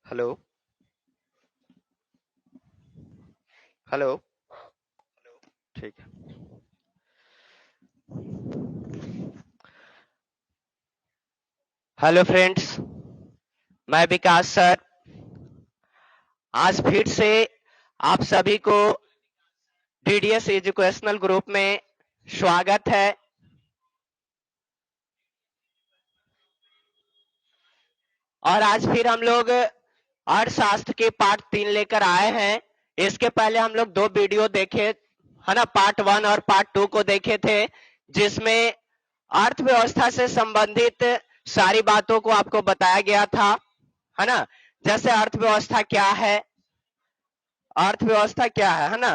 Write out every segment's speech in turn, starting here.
Hello. Hello. ठीक है। Hello friends, मैं विकास सर। आज फिर से आप सभी को डीडीएस एजुकेशनल ग्रुप में स्वागत है। और आज फिर हम लोग अर्थशास्त्र के पार्ट 3 लेकर आए हैं। इसके पहले हम लोग 2 वीडियो देखे है ना, पार्ट 1 और पार्ट 2 को देखे थे, जिसमें अर्थव्यवस्था से संबंधित सारी बातों को आपको बताया गया था, है ना। जैसे अर्थव्यवस्था क्या है, अर्थव्यवस्था क्या है ना।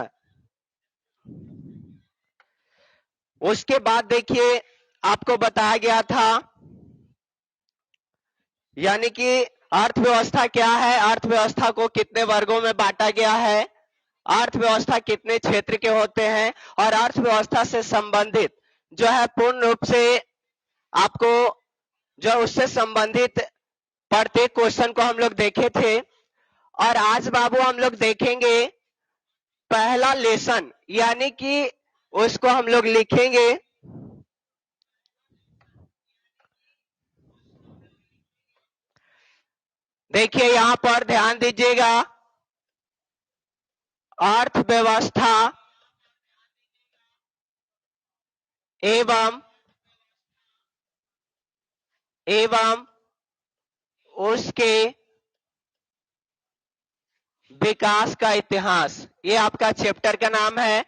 उसके बाद देखिए आपको बताया गया था, यानी कि अर्थव्यवस्था क्या है, अर्थव्यवस्था को कितने वर्गों में बांटा गया है, अर्थव्यवस्था कितने क्षेत्र के होते हैं, और अर्थव्यवस्था से संबंधित जो है पूर्ण रूप से आपको जो उससे संबंधित प्रत्येक क्वेश्चन को हम लोग देखे थे। और आज बाबू हम लोग देखेंगे पहला लेसन, यानी कि उसको हम लोग लिखेंगे। देखिए यहां पर ध्यान दीजिएगा, अर्थव्यवस्था एवं उसके विकास का इतिहास, ये आपका चैप्टर का नाम है।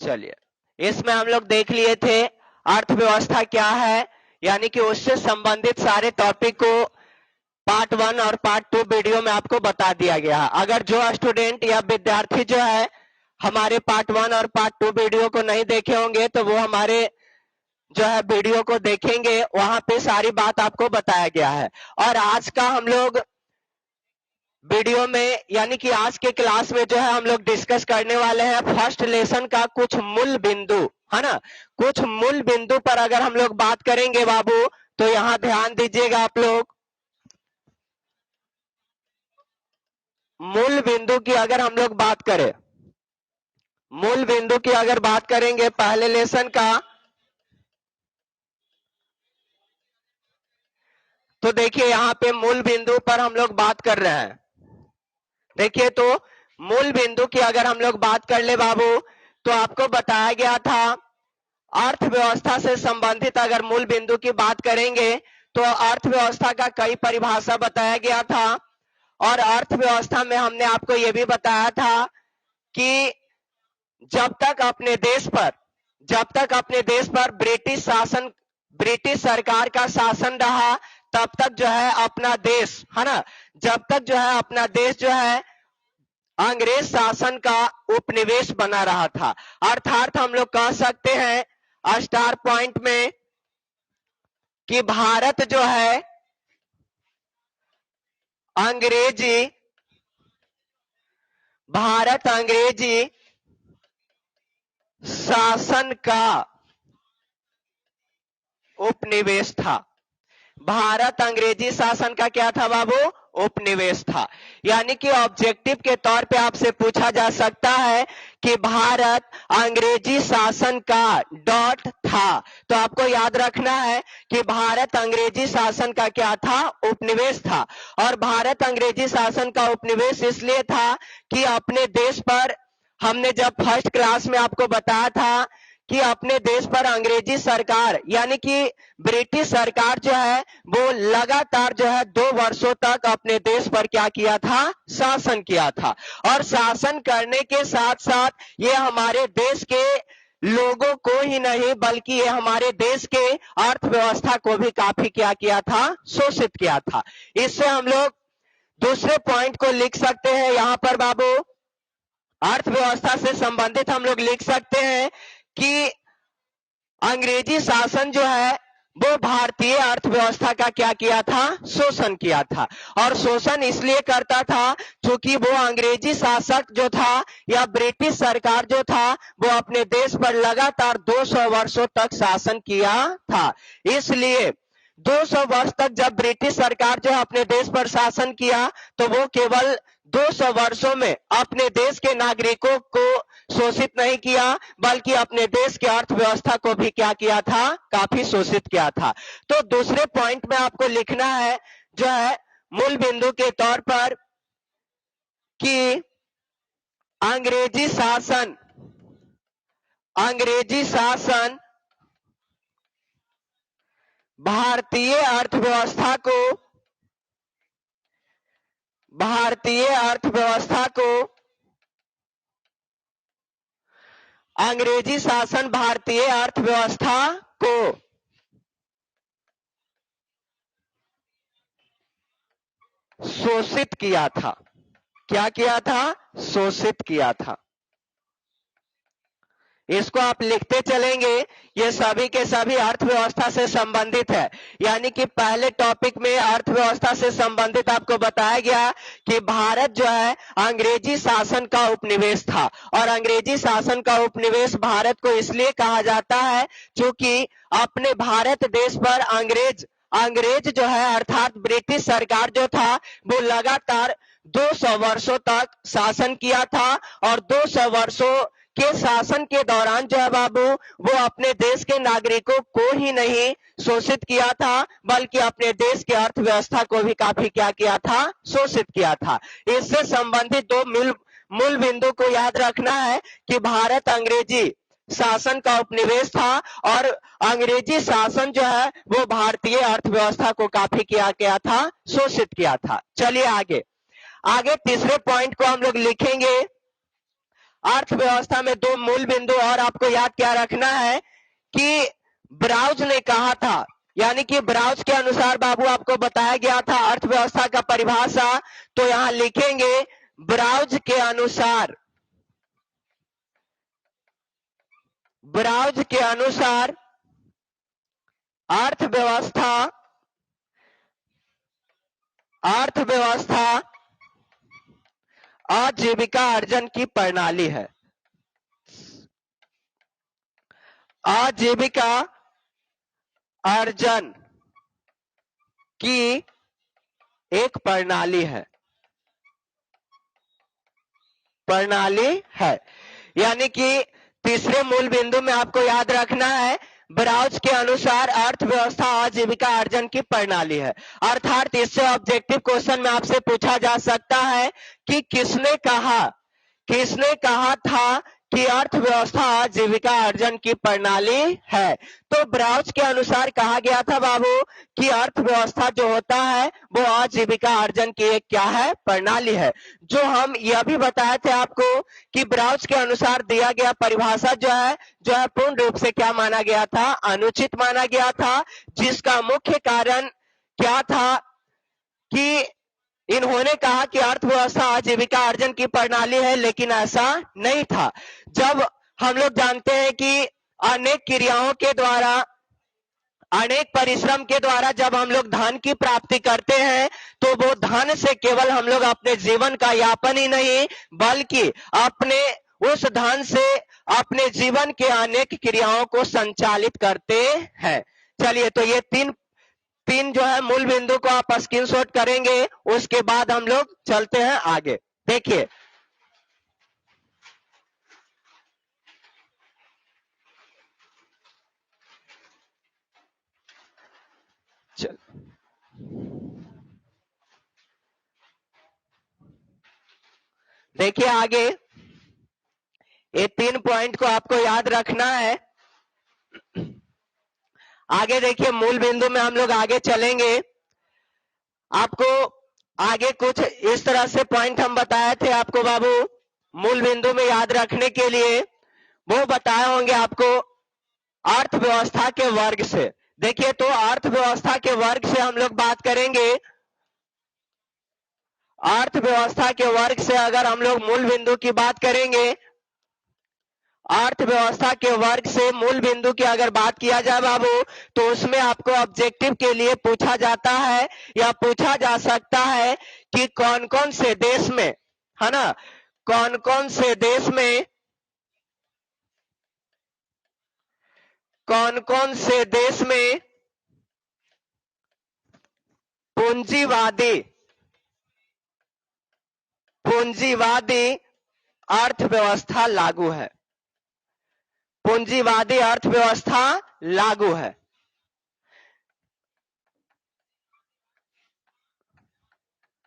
चलिए, इसमें हम लोग देख लिए थे अर्थव्यवस्था क्या है, यानी कि उससे संबंधित सारे टॉपिक को पार्ट 1 और पार्ट 2 वीडियो में आपको बता दिया गया है। अगर जो स्टूडेंट या विद्यार्थी जो है हमारे पार्ट 1 और पार्ट 2 वीडियो को नहीं देखे होंगे, तो वो हमारे जो है वीडियो को देखेंगे, वहां पे सारी बात आपको बताया गया है। और आज का हम लोग वीडियो में, यानी कि आज के क्लास में जो है हम लोग डिस्कस करने वाले हैं फर्स्ट लेसन का कुछ मूल बिंदु, है ना। कुछ मूल बिंदु पर अगर हम लोग बात करेंगे बाबू, तो यहाँ ध्यान दीजिएगा आप लोग। मूल बिंदु की अगर हम लोग बात करें, मूल बिंदु की अगर बात करेंगे पहले लेसन का, तो देखिए यहाँ पे मूल बिंदु पर हम लोग बात कर रहे हैं। देखिए तो मूल बिंदु की अगर हम लोग बात कर ले बाबू, तो आपको बताया गया था अर्थव्यवस्था से संबंधित अगर मूल बिंदु की बात करेंगे, तो अर्थव्यवस्था का कई परिभाषा बताया गया था। और अर्थव्यवस्था में हमने आपको यह भी बताया था कि जब तक अपने देश पर ब्रिटिश सरकार का शासन रहा, तब तक जो है अपना देश, है ना, जब तक जो है अपना देश जो है अंग्रेज शासन का उपनिवेश बना रहा था। अर्थात हम लोग कह सकते हैं स्टार पॉइंट में कि भारत जो है अंग्रेजी शासन का उपनिवेश था। भारत अंग्रेजी शासन का क्या था बाबू? उपनिवेश था। यानी कि ऑब्जेक्टिव के तौर पे आपसे पूछा जा सकता है कि भारत अंग्रेजी शासन का डॉट था, तो आपको याद रखना है कि भारत अंग्रेजी शासन का क्या था? उपनिवेश था। और भारत अंग्रेजी शासन का उपनिवेश इसलिए था कि अपने देश पर, हमने जब फर्स्ट क्लास में आपको बताया था कि अपने देश पर अंग्रेजी सरकार यानी कि ब्रिटिश सरकार जो है वो लगातार जो है 2 वर्षों तक अपने देश पर क्या किया था? शासन किया था। और शासन करने के साथ साथ ये हमारे देश के लोगों को ही नहीं, बल्कि ये हमारे देश के अर्थव्यवस्था को भी काफी क्या किया था? शोषित किया था। इससे हम लोग दूसरे पॉइंट को लिख सकते हैं यहां पर बाबू, अर्थव्यवस्था से संबंधित हम लोग लिख सकते हैं कि अंग्रेजी शासन जो है वो भारतीय अर्थव्यवस्था का क्या किया था? शोषण किया था। और शोषण इसलिए करता था क्योंकि वो अंग्रेजी शासक जो था या ब्रिटिश सरकार जो था वो अपने देश पर लगातार 200 वर्षों तक शासन किया था। इसलिए 200 वर्ष तक जब ब्रिटिश सरकार जो अपने देश पर शासन किया तो वो केवल 200 वर्षों में अपने देश के नागरिकों को शोषित नहीं किया बल्कि अपने देश की अर्थव्यवस्था को भी क्या किया था? काफी शोषित किया था। तो दूसरे पॉइंट में आपको लिखना है जो है मूल बिंदु के तौर पर कि अंग्रेजी शासन भारतीय अर्थव्यवस्था को शोषित किया था। क्या किया था? शोषित किया था। इसको आप लिखते चलेंगे, ये सभी के सभी अर्थव्यवस्था से संबंधित है। यानी कि पहले टॉपिक में अर्थव्यवस्था से संबंधित आपको बताया गया कि भारत जो है अंग्रेजी शासन का उपनिवेश था और अंग्रेजी शासन का उपनिवेश भारत को इसलिए कहा जाता है क्योंकि अपने भारत देश पर अंग्रेज जो है अर्थात ब्रिटिश सरकार जो था वो लगातार 200 वर्षों तक शासन किया था और 200 वर्षों के शासन के दौरान जो है बाबू वो अपने देश के नागरिकों को ही नहीं शोषित किया था बल्कि अपने देश की अर्थव्यवस्था को भी काफी क्या किया था? शोषित किया था। इससे संबंधित दो मूल बिंदु को याद रखना है कि भारत अंग्रेजी शासन का उपनिवेश था और अंग्रेजी शासन जो है वो भारतीय अर्थव्यवस्था को काफी क्या किया था? शोषित किया था। चलिए आगे तीसरे पॉइंट को हम लोग लिखेंगे। अर्थव्यवस्था में दो मूल बिंदु और आपको याद क्या रखना है कि ब्राउज ने कहा था, यानी कि ब्राउज के अनुसार बाबू आपको बताया गया था अर्थव्यवस्था का परिभाषा। तो यहां लिखेंगे ब्राउज के अनुसार अर्थव्यवस्था आजीविका अर्जन की प्रणाली है। आजीविका अर्जन की एक प्रणाली है। यानी कि तीसरे मूल बिंदु में आपको याद रखना है ब्राउज के अनुसार अर्थव्यवस्था आजीविका अर्जन की प्रणाली है। अर्थात इससे ऑब्जेक्टिव क्वेश्चन में आपसे पूछा जा सकता है कि किसने कहा था कि अर्थव्यवस्था आजीविका अर्जन की प्रणाली है? तो ब्राउज के अनुसार कहा गया था बाबू कि अर्थव्यवस्था जो होता है वो आजीविका अर्जन की एक क्या है? प्रणाली है। जो हम यह भी बताए थे आपको कि ब्राउज के अनुसार दिया गया परिभाषा जो है पूर्ण रूप से क्या माना गया था? अनुचित माना गया था, जिसका मुख्य कारण क्या था कि इन्होंने कहा कि अर्थव्यवस्था आजीविका अर्जन की प्रणाली है, लेकिन ऐसा नहीं था। जब हम लोग जानते हैं कि अनेक क्रियाओं के द्वारा, अनेक परिश्रम के द्वारा जब हम लोग धन की प्राप्ति करते हैं तो वो धन से केवल हम लोग अपने जीवन का यापन ही नहीं बल्कि अपने उस धन से अपने जीवन के अनेक क्रियाओं को संचालित करते हैं। चलिए, तो ये तीन जो है मूल बिंदु को आप स्क्रीनशॉट करेंगे, उसके बाद हम लोग चलते हैं आगे। देखिए, देखिए आगे ये 3 पॉइंट को आपको याद रखना है। आगे देखिए, मूल बिंदु में हम लोग आगे चलेंगे। आपको आगे कुछ इस तरह से पॉइंट हम बताए थे आपको बाबू मूल बिंदु में याद रखने के लिए, वो बताए होंगे आपको अर्थव्यवस्था के वर्ग से। देखिए, तो अर्थव्यवस्था के वर्ग से हम लोग बात करेंगे। अर्थव्यवस्था के वर्ग से अगर हम लोग मूल बिंदु की बात करेंगे, अर्थव्यवस्था के वर्ग से मूल बिंदु की अगर बात किया जाए बाबू, तो उसमें आपको ऑब्जेक्टिव के लिए पूछा जाता है या पूछा जा सकता है कि कौन कौन से देश में, है ना, कौन कौन से देश में, कौन कौन से देश में पूंजीवादी पूंजीवादी अर्थव्यवस्था लागू है, पूंजीवादी अर्थव्यवस्था लागू है।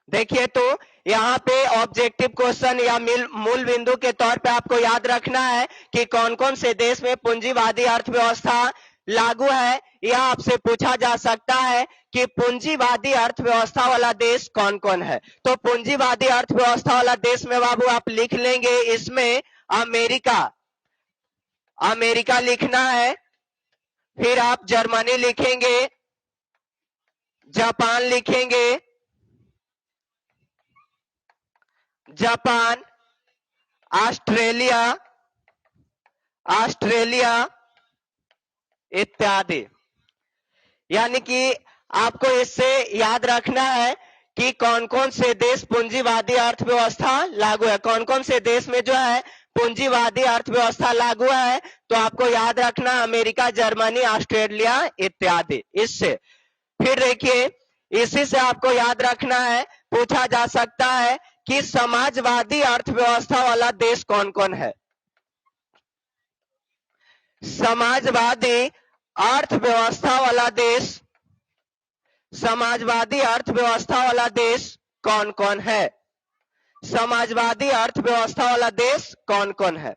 देखिए तो यहाँ पे ऑब्जेक्टिव क्वेश्चन या मूल बिंदु के तौर पे आपको याद रखना है कि कौन कौन से देश में पूंजीवादी अर्थव्यवस्था लागू है। यह आपसे पूछा जा सकता है कि पूंजीवादी अर्थव्यवस्था वाला देश कौन कौन है। तो पूंजीवादी अर्थव्यवस्था वाला देश में बाबू आप लिख लेंगे, इसमें अमेरिका, अमेरिका लिखना है, फिर आप जर्मनी लिखेंगे, जापान लिखेंगे, जापान, ऑस्ट्रेलिया, ऑस्ट्रेलिया इत्यादि। यानी कि आपको इससे याद रखना है कि कौन कौन से देश पूंजीवादी अर्थव्यवस्था लागू है, कौन कौन से देश में जो है पूंजीवादी अर्थव्यवस्था लागू है। तो आपको याद रखना अमेरिका, जर्मनी, ऑस्ट्रेलिया इत्यादि। इससे फिर देखिए, इसी से आपको याद रखना है, पूछा जा सकता है कि समाजवादी अर्थव्यवस्था वाला देश कौन कौन है। समाजवादी अर्थव्यवस्था वाला देश, समाजवादी अर्थव्यवस्था वाला देश कौन कौन है, समाजवादी अर्थव्यवस्था वाला देश कौन कौन है।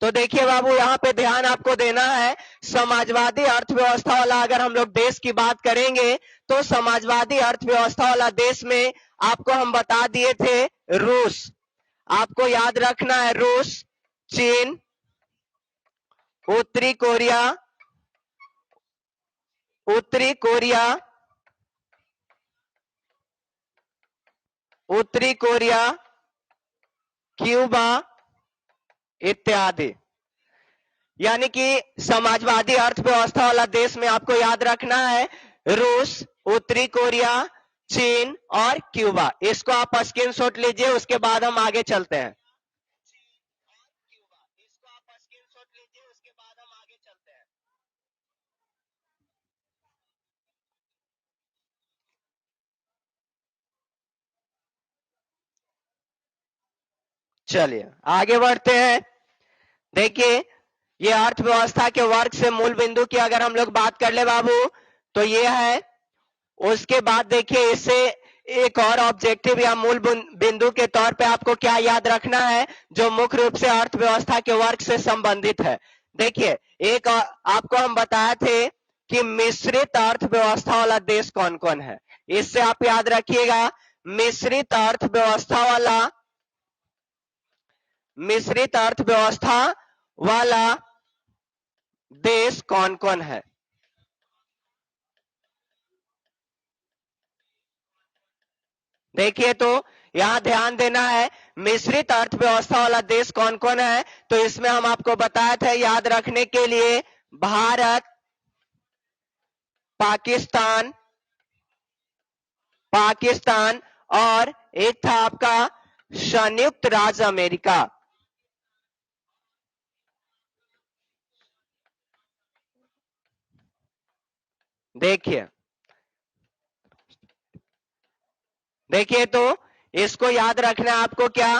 तो देखिए बाबू, यहाँ पे ध्यान आपको देना है, समाजवादी अर्थव्यवस्था वाला अगर हम लोग देश की बात करेंगे तो समाजवादी अर्थव्यवस्था वाला देश में आपको हम बता दिए थे रूस, आपको याद रखना है रूस, चीन, उत्तरी कोरिया, उत्तरी कोरिया, उत्तरी कोरिया, क्यूबा इत्यादि। यानी कि समाजवादी अर्थव्यवस्था वाला देश में आपको याद रखना है रूस, उत्तरी कोरिया, चीन और क्यूबा। इसको आप स्क्रीनशॉट लीजिए, उसके बाद हम आगे चलते हैं। इसको आप स्क्रीनशॉट लीजिए, उसके बाद हम आगे चलते हैं। चलिए आगे बढ़ते हैं। देखिए, ये अर्थव्यवस्था के वर्ग से मूल बिंदु की अगर हम लोग बात कर ले बाबू, तो ये है। उसके बाद देखिए, इससे एक और ऑब्जेक्टिव या मूल बिंदु के तौर पे आपको क्या याद रखना है, जो मुख्य रूप से अर्थव्यवस्था के वर्ग से संबंधित है। देखिए, एक आपको हम बताए थे कि मिश्रित अर्थव्यवस्था वाला देश कौन कौन है। इससे आप याद रखिएगा, मिश्रित अर्थव्यवस्था वाला, मिश्रित अर्थव्यवस्था वाला देश कौन कौन है। देखिए तो यहां ध्यान देना है, मिश्रित अर्थव्यवस्था वाला देश कौन कौन है। तो इसमें हम आपको बताए थे याद रखने के लिए, भारत, पाकिस्तान, पाकिस्तान और एक था आपका संयुक्त राज्य अमेरिका। देखिए, देखिए तो इसको याद रखना है आपको। क्या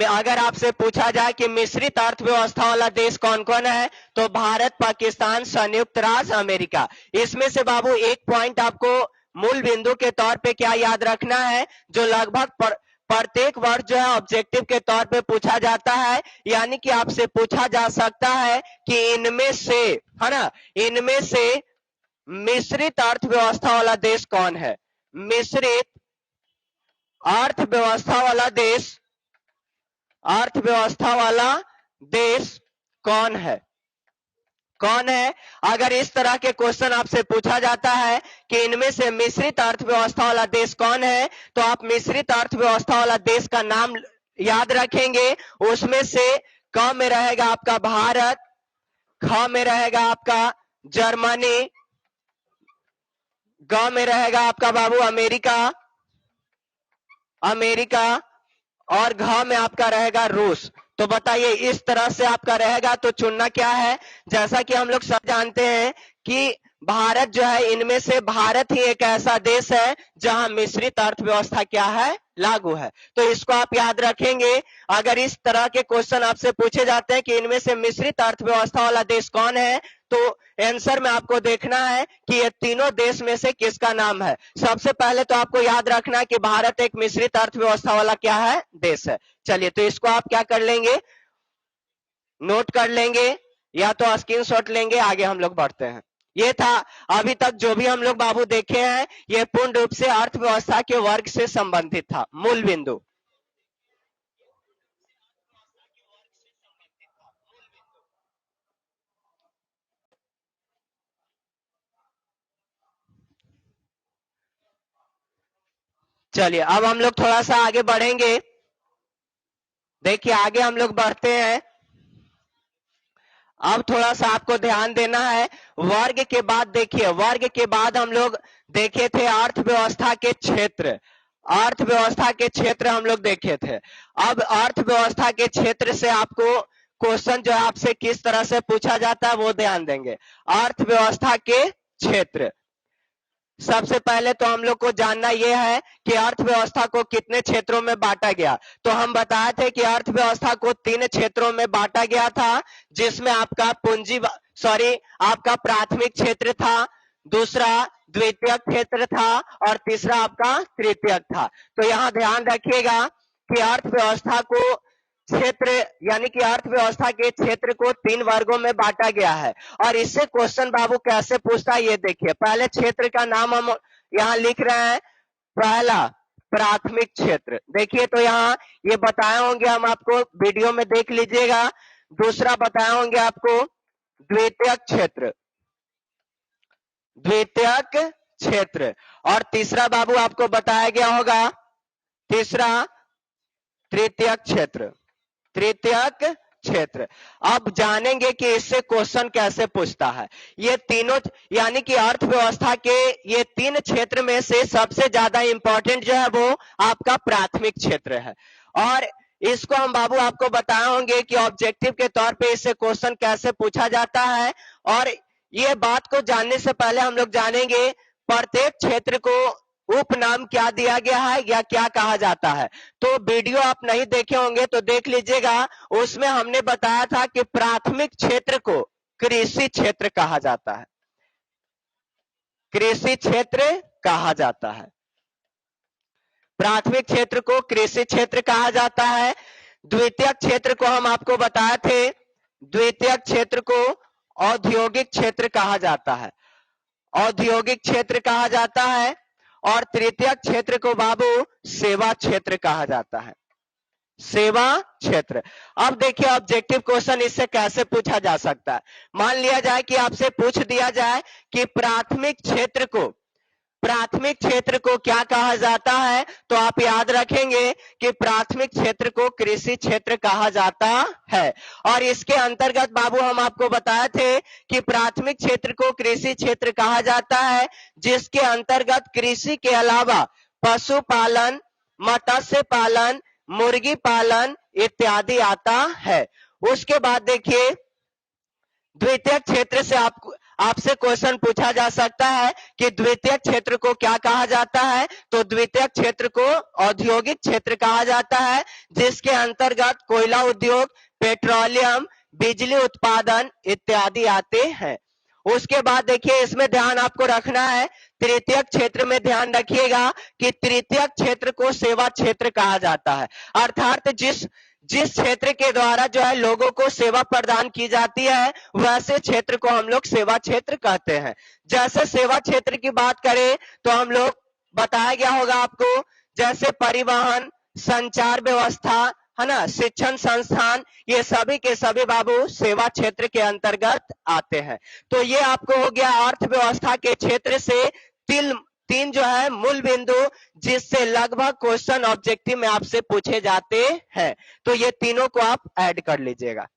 अगर आपसे पूछा जाए कि मिश्रित अर्थव्यवस्था वाला देश कौन कौन है, तो भारत, पाकिस्तान, संयुक्त राज्य अमेरिका। इसमें से बाबू एक पॉइंट आपको मूल बिंदु के तौर पे क्या याद रखना है, जो लगभग प्रत्येक वर्ष जो है ऑब्जेक्टिव के तौर पे पूछा जाता है। यानी कि आपसे पूछा जा सकता है कि इनमें से, है ना, इनमें से मिश्रित अर्थव्यवस्था वाला देश कौन है। मिश्रित अर्थव्यवस्था वाला देश, अर्थव्यवस्था वाला देश कौन है, कौन है। अगर इस तरह के क्वेश्चन आपसे पूछा जाता है कि इनमें से मिश्रित अर्थव्यवस्था वाला देश कौन है, तो आप मिश्रित अर्थव्यवस्था वाला देश का नाम याद रखेंगे। उसमें से क में रहेगा आपका भारत, ख में रहेगा आपका जर्मनी, ग में रहेगा आपका बाबू अमेरिका, अमेरिका, और घ में आपका रहेगा रूस। तो बताइए इस तरह से आपका रहेगा, तो चुनना क्या है? जैसा कि हम लोग सब जानते हैं कि भारत जो है, इनमें से भारत ही एक ऐसा देश है जहां मिश्रित अर्थव्यवस्था क्या है, लागू है। तो इसको आप याद रखेंगे। अगर इस तरह के क्वेश्चन आपसे पूछे जाते हैं कि इनमें से मिश्रित अर्थव्यवस्था वाला देश कौन है, तो आंसर में आपको देखना है कि ये तीनों देश में से किसका नाम है। सबसे पहले तो आपको याद रखना है कि भारत एक मिश्रित अर्थव्यवस्था वाला क्या है, देश है। चलिए, तो इसको आप क्या कर लेंगे, नोट कर लेंगे या तो स्क्रीनशॉट लेंगे। आगे हम लोग बढ़ते हैं। ये था अभी तक जो भी हम लोग बाबू देखे हैं, ये पूर्ण रूप से अर्थव्यवस्था के वर्ग से संबंधित था, मूल बिंदु। चलिए, अब हम लोग थोड़ा सा आगे बढ़ेंगे। देखिए, आगे हम लोग बढ़ते हैं। अब थोड़ा सा आपको ध्यान देना है। वर्ग के बाद देखिए, वर्ग के बाद हम लोग देखे थे अर्थव्यवस्था के क्षेत्र। अर्थव्यवस्था के क्षेत्र हम लोग देखे थे। अब अर्थव्यवस्था के क्षेत्र से आपको क्वेश्चन जो है आपसे किस तरह से पूछा जाता है वो ध्यान देंगे। अर्थव्यवस्था के क्षेत्र, सबसे पहले तो हम लोग को जानना यह है कि अर्थव्यवस्था को कितने क्षेत्रों में बांटा गया। तो हम बताए थे कि अर्थव्यवस्था को 3 क्षेत्रों में बांटा गया था, जिसमें आपका आपका प्राथमिक क्षेत्र था, दूसरा द्वितीयक क्षेत्र था, और तीसरा आपका तृतीयक था। तो यहाँ ध्यान रखिएगा कि अर्थव्यवस्था को क्षेत्र यानी कि अर्थव्यवस्था के क्षेत्र को 3 वर्गों में बांटा गया है। और इससे क्वेश्चन बाबू कैसे पूछता है ये देखिए। पहले क्षेत्र का नाम हम यहाँ लिख रहे हैं, पहला प्राथमिक क्षेत्र। देखिए, तो यहाँ ये बताए होंगे, हम आपको वीडियो में देख लीजिएगा। दूसरा बताए होंगे आपको द्वितीयक क्षेत्र, द्वितीयक क्षेत्र, और तीसरा बाबू आपको बताया गया होगा, तीसरा तृतीयक क्षेत्र, तृतीयक क्षेत्र। अब जानेंगे कि इससे क्वेश्चन कैसे पूछता है। ये तीनों यानी कि अर्थव्यवस्था के ये 3 क्षेत्र में से सबसे ज्यादा इंपॉर्टेंट जो है वो आपका प्राथमिक क्षेत्र है। और इसको हम बाबू आपको बताए होंगे कि ऑब्जेक्टिव के तौर पे इससे क्वेश्चन कैसे पूछा जाता है। और ये बात को जानने से पहले हम लोग जानेंगे प्रत्येक क्षेत्र को उपनाम क्या दिया गया है या क्या कहा जाता है। तो वीडियो आप नहीं देखे होंगे तो देख लीजिएगा। उसमें हमने बताया था कि प्राथमिक क्षेत्र को कृषि क्षेत्र कहा जाता है, कृषि क्षेत्र कहा जाता है। प्राथमिक क्षेत्र को कृषि क्षेत्र कहा जाता है। द्वितीयक क्षेत्र को हम आपको बताए थे, द्वितीयक क्षेत्र को औद्योगिक क्षेत्र कहा जाता है, औद्योगिक क्षेत्र कहा जाता है। और तृतीयक क्षेत्र को बाबू सेवा क्षेत्र कहा जाता है, सेवा क्षेत्र। अब देखिए ऑब्जेक्टिव क्वेश्चन इससे कैसे पूछा जा सकता है। मान लिया जाए कि आपसे पूछ दिया जाए कि प्राथमिक क्षेत्र को क्या कहा जाता है, तो आप याद रखेंगे कि प्राथमिक क्षेत्र को कृषि क्षेत्र कहा जाता है। और इसके अंतर्गत बाबू हम आपको बताए थे कि प्राथमिक क्षेत्र को कृषि क्षेत्र कहा जाता है, जिसके अंतर्गत कृषि के अलावा पशुपालन, मत्स्य पालन, मुर्गी पालन इत्यादि आता है। उसके बाद देखिए द्वितीय क्षेत्र से आपसे क्वेश्चन पूछा जा सकता है कि द्वितीय क्षेत्र को क्या कहा जाता है। तो द्वितीय क्षेत्र को औद्योगिक क्षेत्र कहा जाता है, जिसके अंतर्गत कोयला उद्योग, पेट्रोलियम, बिजली उत्पादन इत्यादि आते हैं। उसके बाद देखिए इसमें ध्यान आपको रखना है, तृतीय क्षेत्र में ध्यान रखिएगा कि तृतीय क्षेत्र को सेवा क्षेत्र कहा जाता है। अर्थात जिस क्षेत्र के द्वारा जो है लोगों को सेवा प्रदान की जाती है, वैसे क्षेत्र को हम लोग सेवा क्षेत्र कहते हैं। जैसे सेवा क्षेत्र की बात करें तो हम लोग बताया गया होगा आपको, जैसे परिवहन, संचार व्यवस्था, है ना, शिक्षण संस्थान, ये सभी के सभी बाबू सेवा क्षेत्र के अंतर्गत आते हैं। तो ये आपको हो गया अर्थव्यवस्था के क्षेत्र से तीन जो है मूल बिंदु जिससे लगभग क्वेश्चन ऑब्जेक्टिव में आपसे पूछे जाते हैं। तो ये तीनों को आप ऐड कर लीजिएगा।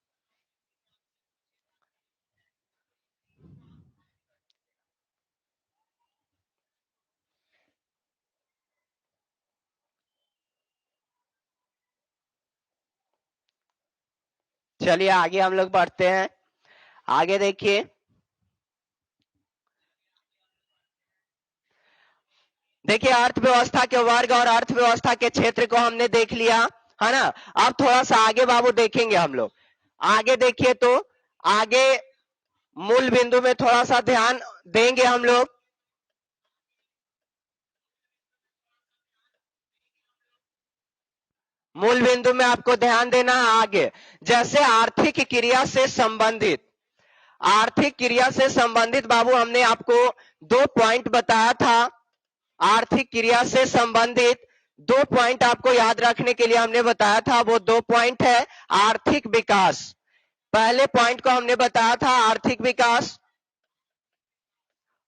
चलिए आगे हम लोग बढ़ते हैं। आगे देखिए, देखिए अर्थव्यवस्था के वर्ग और अर्थव्यवस्था के क्षेत्र को हमने देख लिया, है ना। अब थोड़ा सा आगे बाबू देखेंगे हम लोग। आगे देखिए, तो आगे मूल बिंदु में थोड़ा सा ध्यान देंगे हम लोग। मूल बिंदु में आपको ध्यान देना है आगे, जैसे आर्थिक क्रिया से संबंधित, आर्थिक क्रिया से संबंधित बाबू हमने आपको 2 पॉइंट बताया था। आर्थिक क्रिया से संबंधित 2 पॉइंट आपको याद रखने के लिए हमने बताया था। वो 2 पॉइंट है आर्थिक विकास। पहले पॉइंट को हमने बताया था आर्थिक विकास,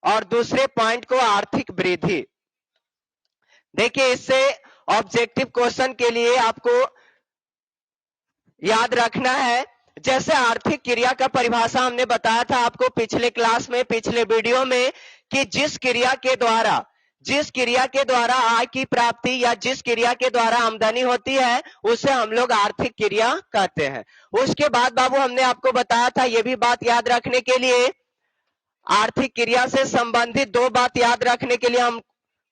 और दूसरे पॉइंट को आर्थिक वृद्धि। देखिए इससे ऑब्जेक्टिव क्वेश्चन के लिए आपको याद रखना है, जैसे आर्थिक क्रिया का परिभाषा हमने बताया था आपको पिछले क्लास में, पिछले वीडियो में, कि जिस क्रिया के द्वारा आय की प्राप्ति या जिस क्रिया के द्वारा आमदनी होती है उसे हम लोग आर्थिक क्रिया कहते हैं। उसके बाद बाबू हमने आपको बताया था, ये भी बात याद रखने के लिए, आर्थिक क्रिया से संबंधित 2 बात याद रखने के लिए हम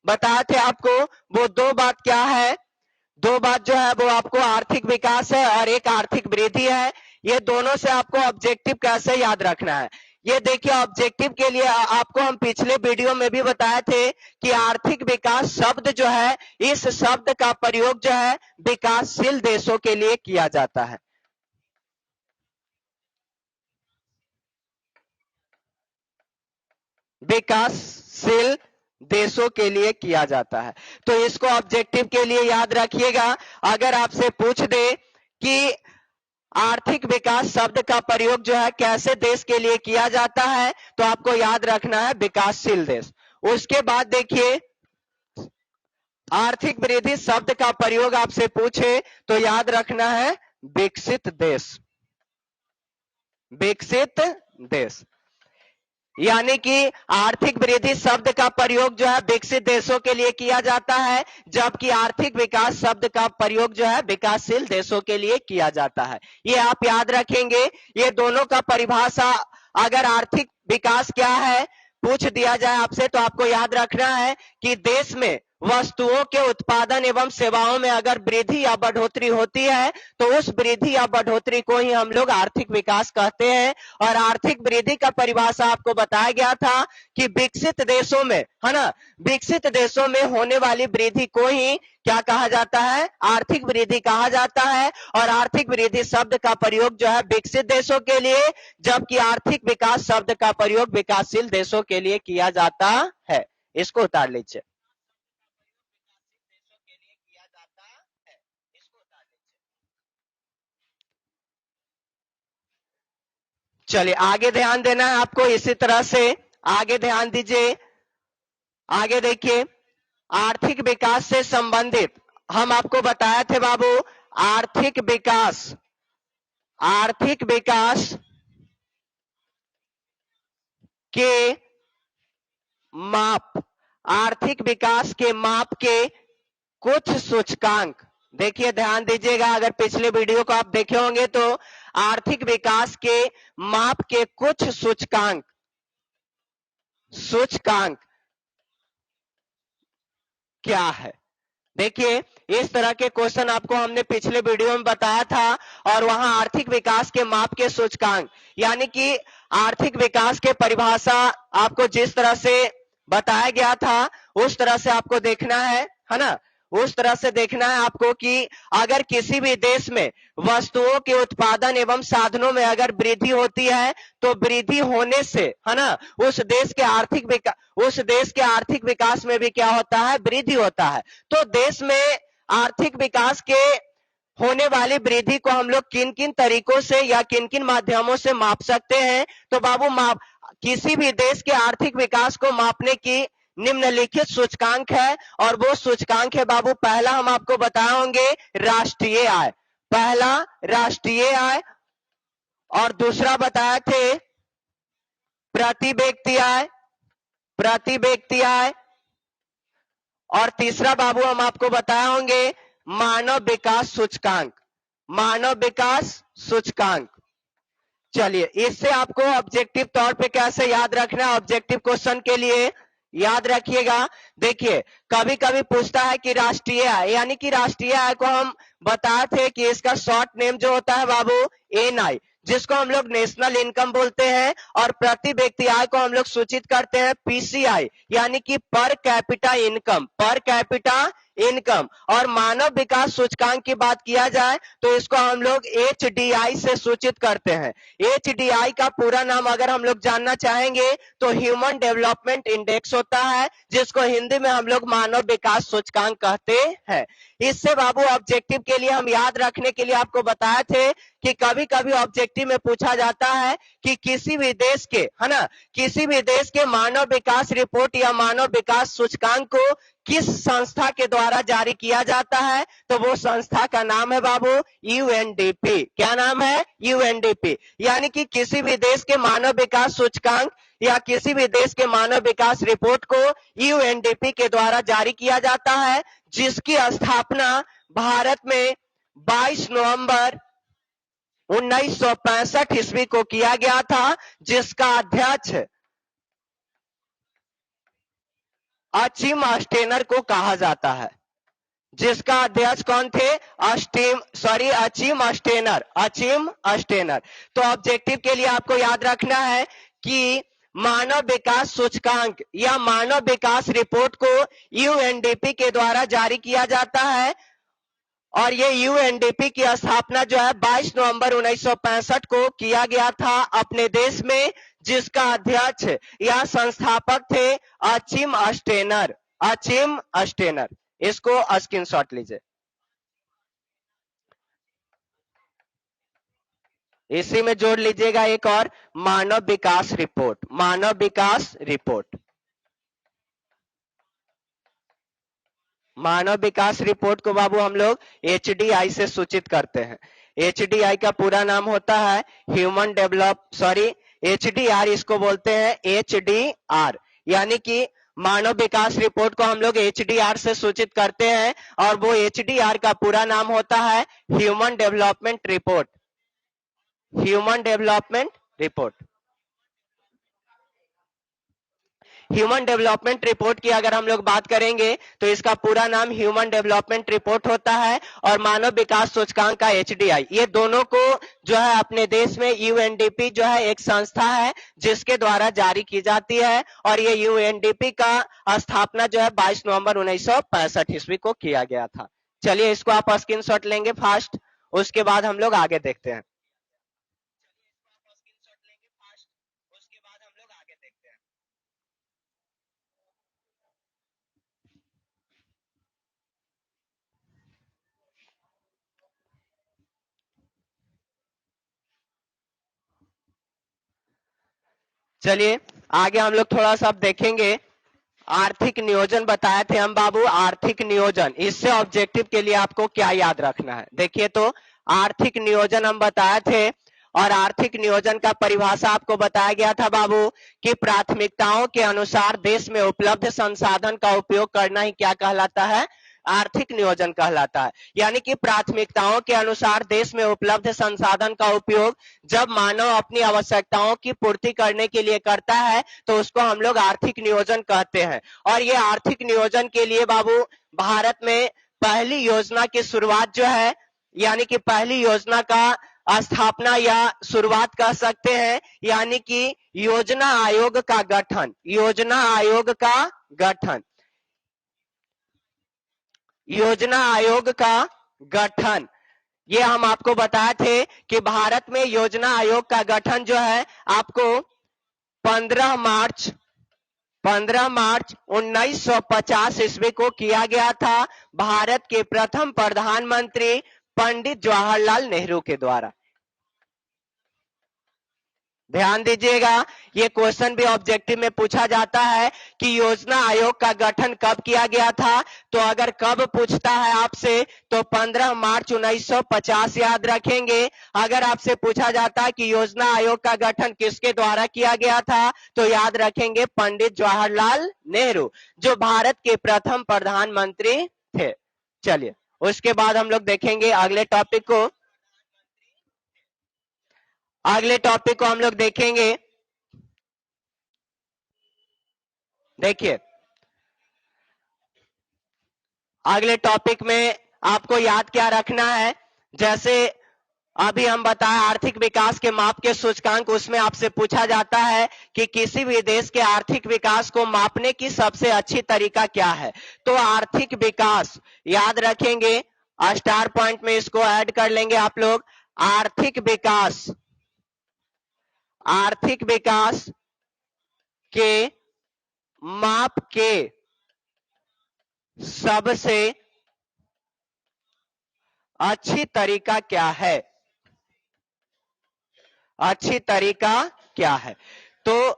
बताए थे आपको। वो 2 बात क्या है? 2 बात जो है वो आपको आर्थिक विकास है और एक आर्थिक वृद्धि है। ये दोनों से आपको ऑब्जेक्टिव कैसे याद रखना है, ये देखिए। ऑब्जेक्टिव के लिए आपको हम पिछले वीडियो में भी बताए थे कि आर्थिक विकास शब्द जो है, इस शब्द का प्रयोग जो है विकासशील देशों के लिए किया जाता है। विकासशील देशों के लिए किया जाता है। तो इसको ऑब्जेक्टिव के लिए याद रखिएगा। अगर आपसे पूछ दे कि आर्थिक विकास शब्द का प्रयोग जो है कैसे देश के लिए किया जाता है, तो आपको याद रखना है विकासशील देश। उसके बाद देखिए, आर्थिक वृद्धि शब्द का प्रयोग आपसे पूछे तो याद रखना है विकसित देश। विकसित देश यानी कि आर्थिक वृद्धि शब्द का प्रयोग जो है विकसित देशों के लिए किया जाता है, जबकि आर्थिक विकास शब्द का प्रयोग जो है विकासशील देशों के लिए किया जाता है। ये आप याद रखेंगे। ये दोनों का परिभाषा, अगर आर्थिक विकास क्या है पूछ दिया जाए आपसे, तो आपको याद रखना है कि देश में वस्तुओं के उत्पादन एवं सेवाओं में अगर वृद्धि या बढ़ोतरी होती है तो उस वृद्धि या बढ़ोतरी को ही हम लोग आर्थिक विकास कहते हैं। और आर्थिक वृद्धि का परिभाषा आपको बताया गया था कि विकसित देशों में, है ना, विकसित देशों में होने वाली वृद्धि को ही क्या कहा जाता है? आर्थिक वृद्धि कहा जाता है। और आर्थिक वृद्धि शब्द का प्रयोग जो है विकसित देशों के लिए, जबकि आर्थिक विकास शब्द का प्रयोग विकासशील देशों के लिए किया जाता है। इसको उतार लीजिए। चलिए आगे ध्यान देना है आपको, इसी तरह से आगे ध्यान दीजिए। आगे देखिए, आर्थिक विकास से संबंधित हम आपको बताए थे बाबू, आर्थिक विकास, आर्थिक विकास के माप, आर्थिक विकास के माप के कुछ सूचकांक। देखिए ध्यान दीजिएगा, अगर पिछले वीडियो को आप देखे होंगे तो आर्थिक विकास के माप के कुछ सूचकांक, सूचकांक क्या है? देखिए इस तरह के क्वेश्चन आपको हमने पिछले वीडियो में बताया था, और वहां आर्थिक विकास के माप के सूचकांक यानी कि आर्थिक विकास के परिभाषा आपको जिस तरह से बताया गया था उस तरह से आपको देखना है ना। उस तरह से देखना है आपको कि अगर किसी भी देश में वस्तुओं के उत्पादन एवं साधनों में अगर वृद्धि होती है तो वृद्धि होने से, है ना, उस देश के आर्थिक विकास में भी क्या होता है? वृद्धि होता है। तो देश में आर्थिक विकास के होने वाली वृद्धि को हम लोग किन किन तरीकों से या किन किन माध्यमों से माप सकते हैं? तो बाबू किसी भी देश के आर्थिक विकास को मापने की निम्नलिखित सूचकांक है, और वो सूचकांक है बाबू, पहला हम आपको बताए होंगे राष्ट्रीय आय, पहला राष्ट्रीय आय, और दूसरा बताए थे प्रति व्यक्ति आय, प्रति व्यक्ति आय, और तीसरा बाबू हम आपको बताए होंगे मानव विकास सूचकांक, मानव विकास सूचकांक। चलिए, इससे आपको ऑब्जेक्टिव तौर पे कैसे याद रखना है, ऑब्जेक्टिव क्वेश्चन के लिए याद रखिएगा। देखिए, कभी कभी पूछता है कि राष्ट्रीय आय, यानी कि राष्ट्रीय आय को हम बताए थे कि इसका शॉर्ट नेम जो होता है बाबू एनआई, जिसको हम लोग नेशनल इनकम बोलते हैं, और प्रति व्यक्ति आय को हम लोग सूचित करते हैं पीसीआई, यानी कि per capita income, per capita income. और मानव विकास सूचकांक की बात किया जाए तो इसको हम लोग एचडीआई से सूचित करते हैं। एचडीआई का पूरा नाम अगर हम लोग जानना चाहेंगे तो ह्यूमन डेवलपमेंट इंडेक्स होता है, जिसको हिंदी में हम लोग मानव विकास सूचकांक कहते हैं। इससे बाबू ऑब्जेक्टिव के लिए हम याद रखने के लिए आपको बताए थे कि कभी कभी ऑब्जेक्टिव में पूछा जाता है कि किसी भी देश के, है ना, किसी भी देश के मानव विकास रिपोर्ट या मानव विकास सूचकांक को किस संस्था के द्वारा जारी किया जाता है, तो वो संस्था का नाम है बाबू यूएनडीपी। क्या नाम है? यूएनडीपी। यानी कि किसी भी देश के मानव विकास सूचकांक या किसी भी देश के मानव विकास रिपोर्ट को यूएनडीपी के द्वारा जारी किया जाता है, जिसकी स्थापना भारत में 22 नवंबर 1965 ईस्वी को किया गया था, जिसका अध्यक्ष अचिम अस्टेनर को कहा जाता है। जिसका अध्यक्ष कौन थे? Achim अस्टेनर, Achim अस्टेनर। तो ऑब्जेक्टिव के लिए आपको याद रखना है कि मानव विकास सूचकांक या मानव विकास रिपोर्ट को यूएनडीपी के द्वारा जारी किया जाता है, और ये यूएनडीपी की स्थापना जो है 22 नवंबर 1965 को किया गया था अपने देश में, जिसका अध्यक्ष या संस्थापक थे अचिम अस्टेनर, अचिम अस्टेनर। इसको स्क्रीनशॉट लीजिए। इसी में जोड़ लीजिएगा एक और, मानव विकास रिपोर्ट, मानव विकास रिपोर्ट। मानव विकास रिपोर्ट को बाबू हम लोग एचडीआई से सूचित करते हैं। एचडीआई का पूरा नाम होता है एचडीआर इसको बोलते हैं एचडीआर, यानी कि मानव विकास रिपोर्ट को हम लोग एचडीआर से सूचित करते हैं, और वो एचडीआर का पूरा नाम होता है human development report, human development report. Human development report की अगर हम लोग बात करेंगे तो इसका पूरा नाम ह्यूमन डेवलपमेंट रिपोर्ट होता है, और मानव विकास सूचकांक का एचडीआई। ये दोनों को जो है अपने देश में यूएनडीपी जो है एक संस्था है जिसके द्वारा जारी की जाती है, और ये यूएनडीपी का स्थापना जो है 22 नवंबर 1965 ईस्वी को किया गया था। चलिए, इसको आप स्क्रीनशॉट लेंगे फास्ट, उसके बाद हम लोग आगे देखते हैं। चलिए आगे हम लोग थोड़ा सा देखेंगे। आर्थिक नियोजन बताए थे हम बाबू, आर्थिक नियोजन, इससे ऑब्जेक्टिव के लिए आपको क्या याद रखना है। देखिए, तो आर्थिक नियोजन हम बताए थे, और आर्थिक नियोजन का परिभाषा आपको बताया गया था बाबू कि प्राथमिकताओं के अनुसार देश में उपलब्ध संसाधन का उपयोग करना ही क्या कहलाता है? आर्थिक नियोजन कहलाता है। यानी कि प्राथमिकताओं के अनुसार देश में उपलब्ध संसाधन का उपयोग जब मानव अपनी आवश्यकताओं की पूर्ति करने के लिए करता है तो उसको हम लोग आर्थिक नियोजन कहते हैं। और ये आर्थिक नियोजन के लिए बाबू भारत में पहली योजना की शुरुआत जो है, यानी कि पहली योजना का स्थापना या शुरुआत कह सकते हैं, यानी कि योजना आयोग का गठन, योजना आयोग का गठन, योजना आयोग का गठन। ये हम आपको बताए थे कि भारत में योजना आयोग का गठन जो है आपको 15 मार्च 1950 ईस्वी को किया गया था, भारत के प्रथम प्रधानमंत्री पंडित जवाहरलाल नेहरू के द्वारा। ध्यान दीजिएगा, ये क्वेश्चन भी ऑब्जेक्टिव में पूछा जाता है कि योजना आयोग का गठन कब किया गया था। तो अगर कब पूछता है आपसे तो 15 मार्च 1950 याद रखेंगे। अगर आपसे पूछा जाता है कि योजना आयोग का गठन किसके द्वारा किया गया था तो याद रखेंगे पंडित जवाहरलाल नेहरू, जो भारत के प्रथम प्रधानमंत्री थे। चलिए उसके बाद हम लोग देखेंगे अगले टॉपिक को हम लोग देखेंगे। देखिए अगले टॉपिक में आपको याद क्या रखना है, जैसे अभी हम बताएं आर्थिक विकास के माप के सूचकांक, उसमें आपसे पूछा जाता है कि किसी भी देश के आर्थिक विकास को मापने की सबसे अच्छी तरीका क्या है। तो आर्थिक विकास याद रखेंगे, स्टार पॉइंट में इसको ऐड कर लेंगे आप लोग। आर्थिक विकास के माप के सबसे अच्छी तरीका क्या है, अच्छी तरीका क्या है। तो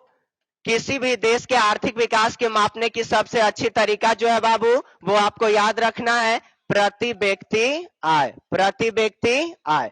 किसी भी देश के आर्थिक विकास के मापने की सबसे अच्छी तरीका जो है बाबू, वो आपको याद रखना है प्रति व्यक्ति आय। प्रति व्यक्ति आय।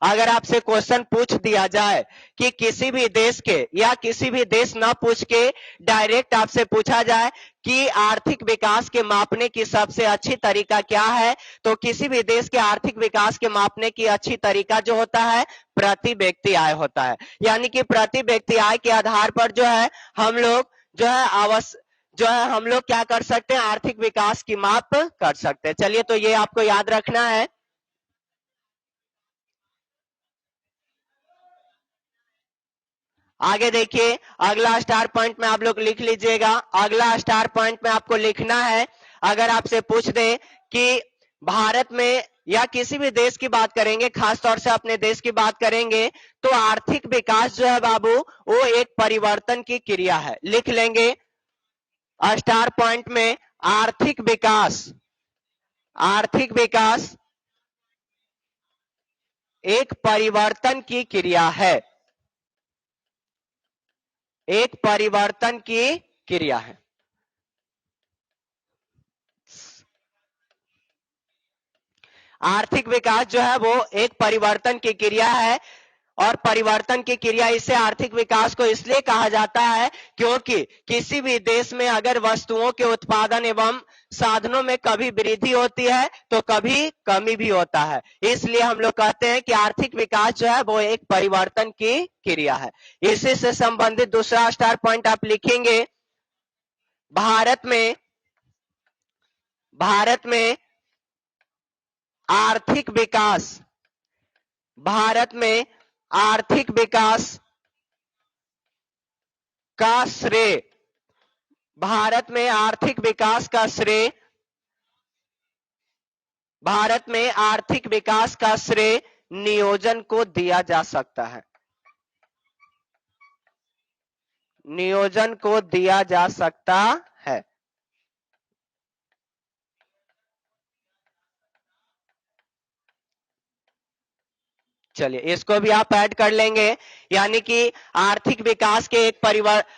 अगर आपसे क्वेश्चन पूछ दिया जाए कि किसी भी देश के, या किसी भी देश ना पूछ के डायरेक्ट आपसे पूछा जाए कि आर्थिक विकास के मापने की सबसे अच्छी तरीका क्या है, तो किसी भी देश के आर्थिक विकास के मापने की अच्छी तरीका जो होता है प्रति व्यक्ति आय होता है। यानी कि प्रति व्यक्ति आय के आधार पर जो है हम लोग हम लोग क्या कर सकते हैं, आर्थिक विकास की माप कर सकते हैं। चलिए तो ये आपको याद रखना है। आगे देखिए अगला स्टार पॉइंट में आप लोग लिख लीजिएगा। अगला स्टार पॉइंट में आपको लिखना है, अगर आपसे पूछ दे कि भारत में या किसी भी देश की बात करेंगे, खास तौर से अपने देश की बात करेंगे, तो आर्थिक विकास जो है बाबू वो एक परिवर्तन की क्रिया है। लिख लेंगे स्टार पॉइंट में, आर्थिक विकास एक परिवर्तन की क्रिया है, एक परिवर्तन की क्रिया है। आर्थिक विकास जो है वो एक परिवर्तन की क्रिया है, और परिवर्तन की क्रिया, इसे आर्थिक विकास को इसलिए कहा जाता है क्योंकि किसी भी देश में अगर वस्तुओं के उत्पादन एवं साधनों में कभी वृद्धि होती है तो कभी कमी भी होता है। इसलिए हम लोग कहते हैं कि आर्थिक विकास जो है वो एक परिवर्तन की क्रिया है। इसी से संबंधित दूसरा स्टार पॉइंट आप लिखेंगे, भारत में आर्थिक विकास, भारत में आर्थिक विकास का श्रेय, भारत में आर्थिक विकास का श्रेय, भारत में आर्थिक विकास का श्रेय नियोजन को दिया जा सकता है, नियोजन को दिया जा सकता है। चलिए इसको भी आप ऐड कर लेंगे, यानी कि आर्थिक विकास के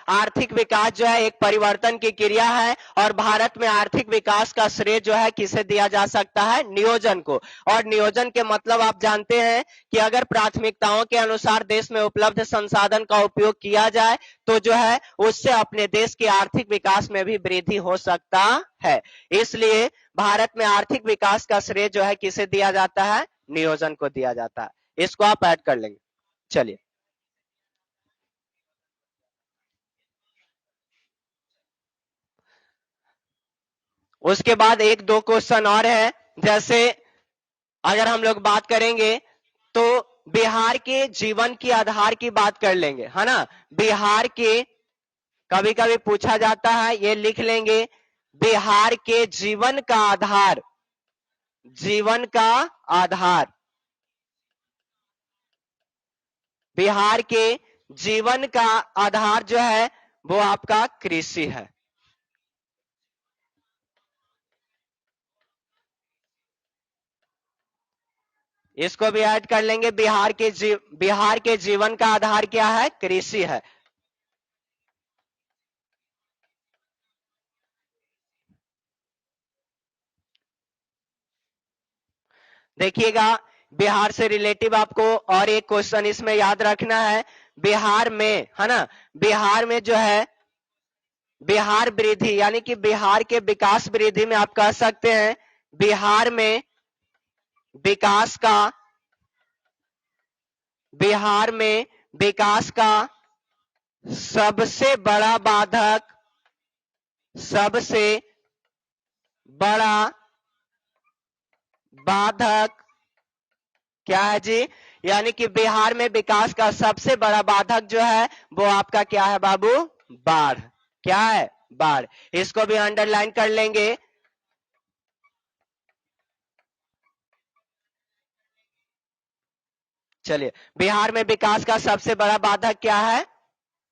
आर्थिक विकास जो है एक परिवर्तन की क्रिया है, और भारत में आर्थिक विकास का श्रेय जो है किसे दिया जा सकता है, नियोजन को। और नियोजन के मतलब आप जानते हैं कि अगर प्राथमिकताओं के अनुसार देश में उपलब्ध संसाधन का उपयोग किया जाए तो जो है उससे अपने देश के आर्थिक विकास में भी वृद्धि हो सकता है। इसलिए भारत में आर्थिक विकास का श्रेय जो है किसे दिया जाता है, नियोजन को दिया जाता है। इसको आप ऐड कर लेंगे। चलिए उसके बाद एक दो क्वेश्चन और है, जैसे अगर हम लोग बात करेंगे तो बिहार के जीवन के आधार की बात कर लेंगे, है ना। बिहार के कभी कभी पूछा जाता है, ये लिख लेंगे, बिहार के जीवन का आधार, जीवन का आधार, बिहार के जीवन का आधार जो है वो आपका कृषि है। इसको भी ऐड कर लेंगे। बिहार के जीवन का आधार क्या है? कृषि है। देखिएगा, बिहार से रिलेटिव आपको और एक क्वेश्चन इसमें याद रखना है। बिहार में, है ना, बिहार में जो है बिहार वृद्धि यानी कि बिहार के विकास वृद्धि में आप कह सकते हैं बिहार में विकास का बिहार में विकास का सबसे बड़ा बाधक क्या है जी? यानी कि बिहार में विकास का सबसे बड़ा बाधक जो है वो आपका क्या है बाबू? बाढ़। क्या है? बाढ़। इसको भी अंडरलाइन कर लेंगे। चलिए, बिहार में विकास का सबसे बड़ा बाधक क्या है?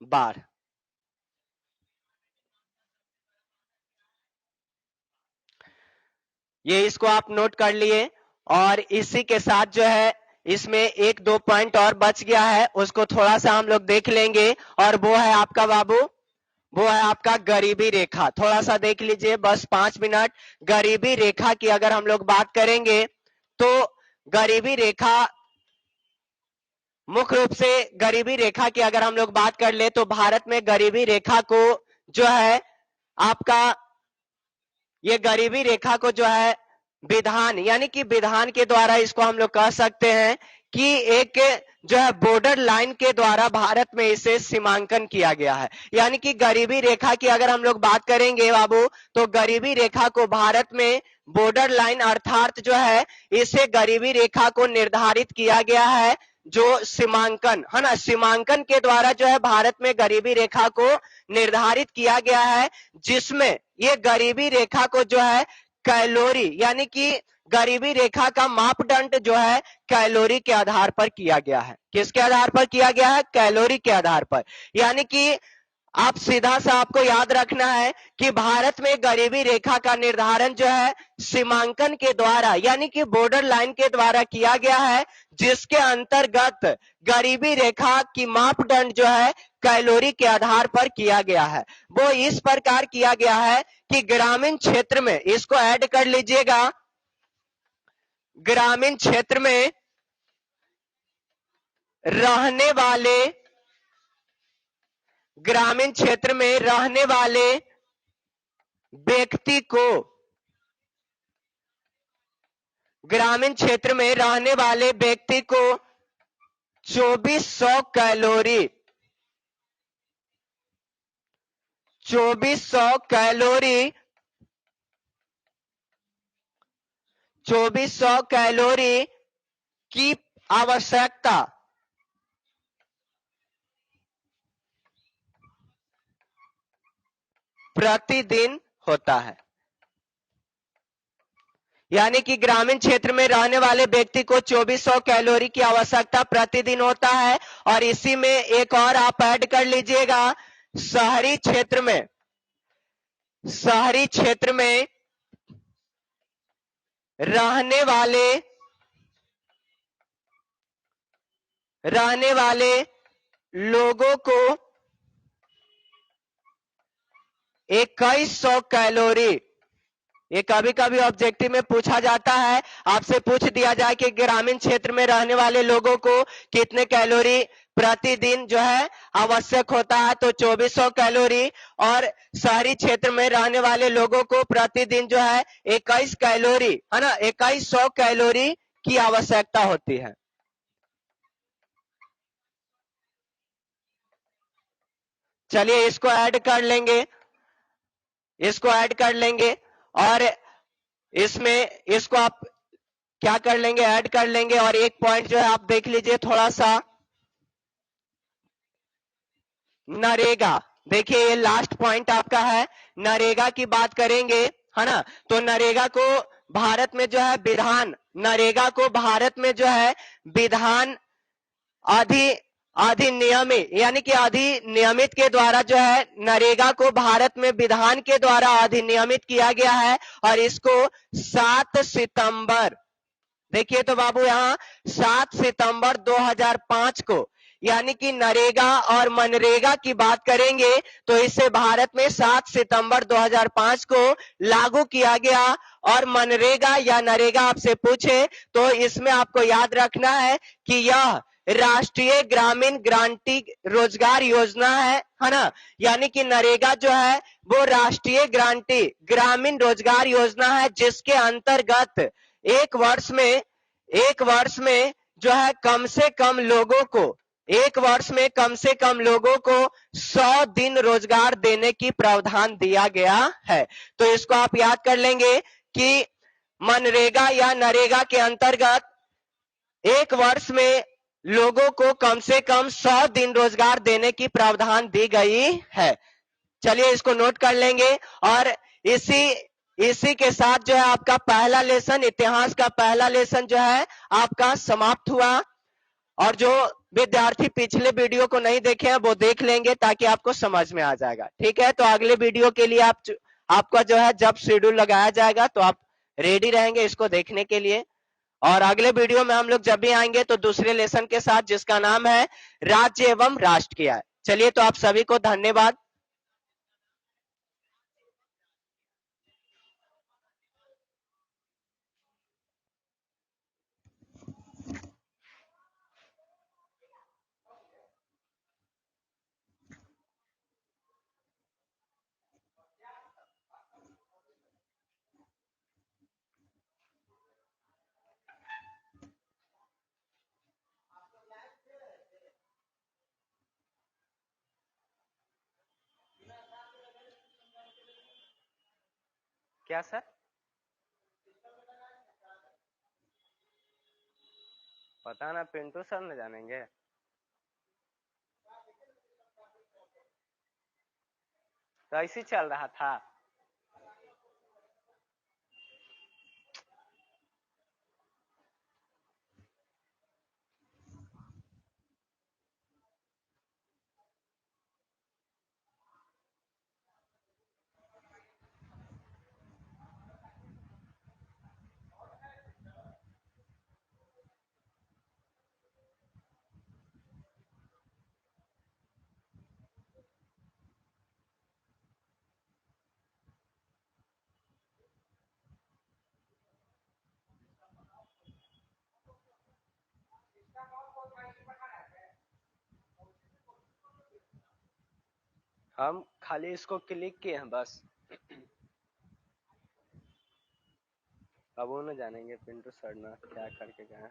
बाढ़। ये इसको आप नोट कर लिए। और इसी के साथ जो है इसमें एक दो पॉइंट और बच गया है, उसको थोड़ा सा हम लोग देख लेंगे। और वो है आपका बाबू, वो है आपका गरीबी रेखा। थोड़ा सा देख लीजिए, बस 5 मिनट। गरीबी रेखा की अगर हम लोग बात करेंगे तो गरीबी रेखा, मुख्य रूप से गरीबी रेखा की अगर हम लोग बात कर ले तो भारत में गरीबी रेखा को जो है आपका, ये गरीबी रेखा को जो है विधान यानी कि विधान के द्वारा इसको हम लोग कह सकते हैं कि एक जो है बॉर्डर लाइन के द्वारा भारत में इसे सीमांकन किया गया है। यानी कि गरीबी रेखा की अगर हम लोग बात करेंगे बाबू, तो गरीबी रेखा को भारत में बॉर्डर लाइन अर्थात जो है इसे गरीबी रेखा को निर्धारित किया गया है, जो सीमांकन है ना, सीमांकन के द्वारा जो है भारत में गरीबी रेखा को निर्धारित किया गया है, जिसमें ये गरीबी रेखा को जो है कैलोरी यानी कि गरीबी रेखा का मापदंड जो है कैलोरी के आधार पर किया गया है। किसके आधार पर किया गया है? कैलोरी के आधार पर। यानी कि आप सीधा सा आपको याद रखना है कि भारत में गरीबी रेखा का निर्धारण जो है सीमांकन के द्वारा यानी कि बॉर्डर लाइन के द्वारा किया गया है, जिसके अंतर्गत गरीबी रेखा की मापदंड जो है कैलोरी के आधार पर किया गया है। वो इस प्रकार किया गया है कि ग्रामीण क्षेत्र में, इसको ऐड कर लीजिएगा, ग्रामीण क्षेत्र में रहने वाले ग्रामीण क्षेत्र में रहने वाले व्यक्ति को ग्रामीण क्षेत्र में रहने वाले व्यक्ति को 2400 कैलोरी 2400 कैलोरी 2400 कैलोरी की आवश्यकता प्रतिदिन होता है। यानी कि ग्रामीण क्षेत्र में रहने वाले व्यक्ति को 2400 कैलोरी की आवश्यकता प्रतिदिन होता है। और इसी में एक और आप ऐड कर लीजिएगा, शहरी क्षेत्र में रहने वाले लोगों को 2100 कैलोरी, ये कभी कभी ऑब्जेक्टिव में पूछा जाता है, आपसे पूछ दिया जाए कि ग्रामीण क्षेत्र में रहने वाले लोगों को कितने कैलोरी प्रतिदिन जो है आवश्यक होता है, तो 2400 कैलोरी। और शहरी क्षेत्र में रहने वाले लोगों को प्रतिदिन जो है 21 कैलोरी, है ना, 2100 कैलोरी की आवश्यकता होती है। चलिए इसको ऐड कर लेंगे और इसमें इसको आप क्या कर लेंगे? ऐड कर लेंगे। और एक पॉइंट जो है आप देख लीजिए थोड़ा सा, नरेगा। देखिए ये लास्ट पॉइंट आपका है, नरेगा की बात करेंगे, है ना, तो नरेगा को भारत में जो है नरेगा को भारत में जो है विधान अधिनियमित यानी कि अधिनियमित के द्वारा जो है नरेगा को भारत में विधान के द्वारा अधिनियमित किया गया है। और इसको 7 सितंबर, देखिए तो बाबू यहाँ 7 सितंबर 2005 को, यानी कि नरेगा और मनरेगा की बात करेंगे तो इसे भारत में 7 सितंबर 2005 को लागू किया गया। और मनरेगा या नरेगा आपसे पूछे तो इसमें आपको याद रखना है कि यह राष्ट्रीय ग्रामीण गारंटी रोजगार योजना है ना। यानी कि नरेगा जो है वो राष्ट्रीय गारंटी ग्रामीण रोजगार योजना है, जिसके अंतर्गत एक वर्ष में जो है कम से कम लोगों को, एक वर्ष में कम से कम लोगों को 100 दिन रोजगार देने की प्रावधान दिया गया है। तो इसको आप याद कर लेंगे कि मनरेगा या नरेगा के अंतर्गत एक वर्ष में लोगों को कम से कम 100 दिन रोजगार देने की प्रावधान दी गई है। चलिए इसको नोट कर लेंगे। और इसी इसी के साथ जो है आपका पहला लेसन, इतिहास का पहला लेसन जो है आपका समाप्त हुआ। और जो विद्यार्थी पिछले वीडियो को नहीं देखे हैं वो देख लेंगे ताकि आपको समझ में आ जाएगा। ठीक है, तो अगले वीडियो के लिए आपका जो है जब शेड्यूल लगाया जाएगा तो आप रेडी रहेंगे इसको देखने के लिए। और अगले वीडियो में हम लोग जब भी आएंगे तो दूसरे लेसन के साथ, जिसका नाम है राज्य एवं राष्ट्र क्या है। चलिए तो आप सभी को धन्यवाद। क्या सर? पता ना, पिंटू सर न जानेंगे। तो ऐसे चल रहा था। हम खाली इसको क्लिक किए हैं बस। अब वो न जानेंगे पिंटू सर ना क्या करके गए।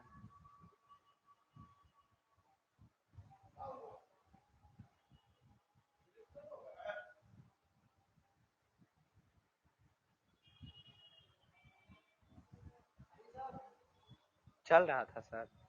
चल रहा था सर।